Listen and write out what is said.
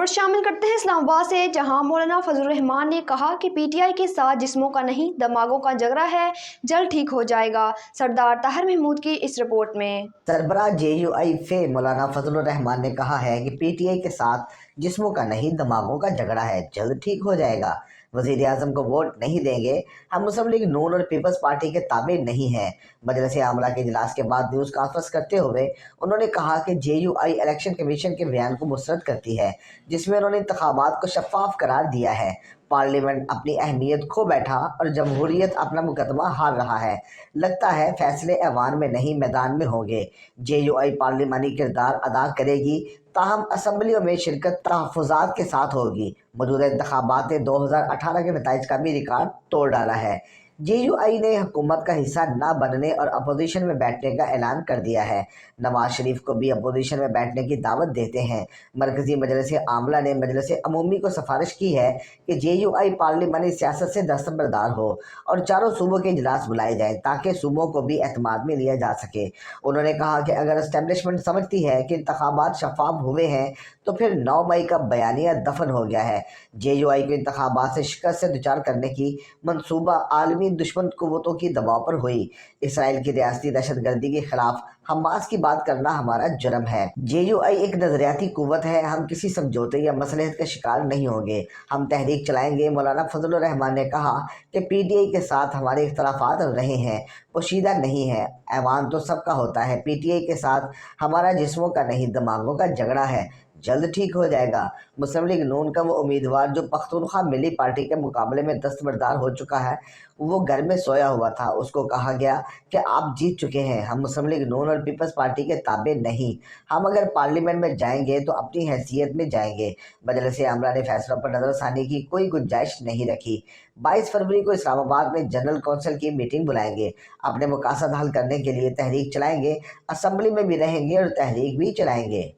शामिल करते हैं इस्लामाबाद से, जहां मौलाना फजलुर रहमान ने कहा कि पीटीआई के साथ जिस्मों का नहीं दिमागों का झगड़ा है, जल्द ठीक हो जाएगा। सरदार ताहिर महमूद की इस रिपोर्ट में। सरबराह JUI फे मौलाना फजलुर रहमान ने कहा है कि पीटीआई के साथ जिस्मों का नहीं दिमागों का झगड़ा है, जल्द ठीक हो जाएगा। वज़ीर आज़म को वोट नहीं देंगे, हम मुस्लिम लीग नून और पीपल्स पार्टी के ताबे नहीं हैं। मजलिस आमला के इजलास के बाद न्यूज़ कॉन्फ्रेंस करते हुए उन्होंने कहा कि JUI इलेक्शन कमीशन के बयान को मुस्तरद करती है, जिसमें उन्होंने इंतखाबात को शफाफ करार दिया है। पार्लियामेंट अपनी अहमियत खो बैठा और जमहूरियत अपना मुकदमा हार रहा है। लगता है फैसले ऐवान में नहीं मैदान में होंगे। JUI पार्लिमानी किरदार अदा करेगी, ताहम असम्बलियों में शिरकत तहफ़्फ़ुज़ात के साथ होगी। मौजूदा इंतखाबात ने 2018 के नताइज का भी रिकॉर्ड तोड़ डाला है। JUI ने हुकूमत का हिस्सा न बनने और अपोजिशन में बैठने का ऐलान कर दिया है। नवाज शरीफ को भी अपोजिशन में बैठने की दावत देते हैं। मरकज़ी मजलिस आमला ने मजलिस अमूमी को सिफारिश की है कि JUI पार्लिमानी सियासत से दस्तबरदार हो और चारों सूबों के इजलास बुलाए जाएँ, ताकि सूबों को भी एतमाद में लिया जा सके। उन्होंने कहा कि अगर एस्टेब्लिशमेंट समझती है कि इंतखाबात शफाफ हुए हैं, तो फिर 9 मई का बयानिया दफन हो गया है। JUI को इंतखाबात से शिकस्त से दुचार करने की मंसूबा आलमी दुश्मन कुव्वतों की दबाव पर हुई। इसराइल की रियासती दहशतगर्दी के खिलाफ हमास की बात करना हमारा जुर्म है। JUI एक नजरियाती कुव्वत है, हम किसी समझौते या मसलहत का शिकार नहीं होंगे, हम तहरीक चलाएंगे। मौलाना फजलुर रहमान ने कहा कि PTI के साथ हमारे इख्तलाफात रहे हैं, पोशीदा नहीं है। ऐवान तो सबका होता है। PTI के साथ हमारा जिस्मों का नहीं दिमागों का झगड़ा है, जल्द ठीक हो जाएगा। मुस्लिम लीग नून का वो उम्मीदवार जो पख्तूनख्वा मिली पार्टी के मुकाबले में दस्तबरदार हो चुका है, वो घर में सोया हुआ था। उसको कहा गया कि आप जीत चुके हैं, हम मुस्लिम लीग नून और पीपल्स पार्टी के ताबे नहीं। हम अगर पार्लियामेंट में जाएंगे तो अपनी हैसियत में जाएंगे। मजलिस आमला ने फैसलों पर नजरसानी की कोई गुंजाइश नहीं रखी। 22 फरवरी को इस्लामाबाद में जनरल कौंसिल की मीटिंग बुलाएंगे, अपने मकासद हल करने के लिए तहरीक चलाएंगे, असम्बली में भी रहेंगे और तहरीक भी चलाएंगे।